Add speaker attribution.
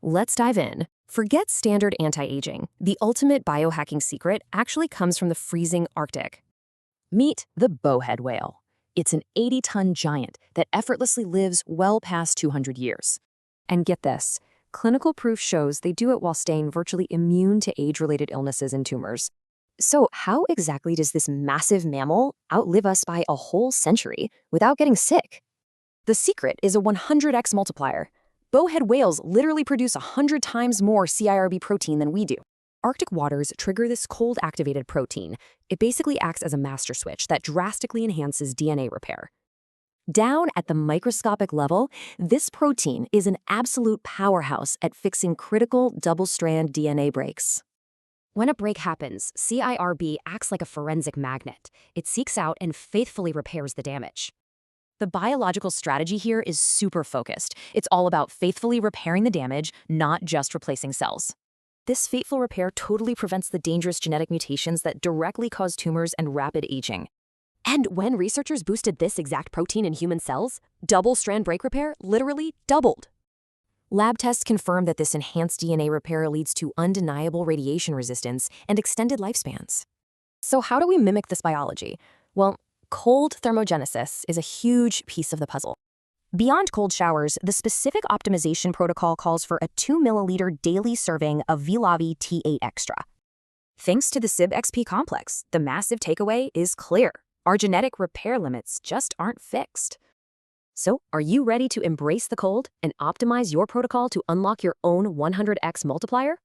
Speaker 1: Let's dive in. Forget standard anti-aging. The ultimate biohacking secret actually comes from the freezing Arctic. Meet the bowhead whale. It's an 80-ton giant that effortlessly lives well past 200 years. And get this, clinical proof shows they do it while staying virtually immune to age-related illnesses and tumors. So how exactly does this massive mammal outlive us by a whole century without getting sick? The secret is a 100x multiplier. Bowhead whales literally produce 100 times more CIRB protein than we do. Arctic waters trigger this cold-activated protein. It basically acts as a master switch that drastically enhances DNA repair. Down at the microscopic level, this protein is an absolute powerhouse at fixing critical double-strand DNA breaks. When a break happens, CIRB acts like a forensic magnet. It seeks out and faithfully repairs the damage. The biological strategy here is super focused. It's all about faithfully repairing the damage, not just replacing cells. This fateful repair totally prevents the dangerous genetic mutations that directly cause tumors and rapid aging. And when researchers boosted this exact protein in human cells, double-strand break repair literally doubled. Lab tests confirm that this enhanced DNA repair leads to undeniable radiation resistance and extended lifespans. So how do we mimic this biology? Well, cold thermogenesis is a huge piece of the puzzle. Beyond cold showers, the specific optimization protocol calls for a 2 milliliter daily serving of VILAVI T8 EXTRA. Thanks to the CIRBP complex, the massive takeaway is clear. Our genetic repair limits just aren't fixed. So, are you ready to embrace the cold and optimize your protocol to unlock your own 100x multiplier?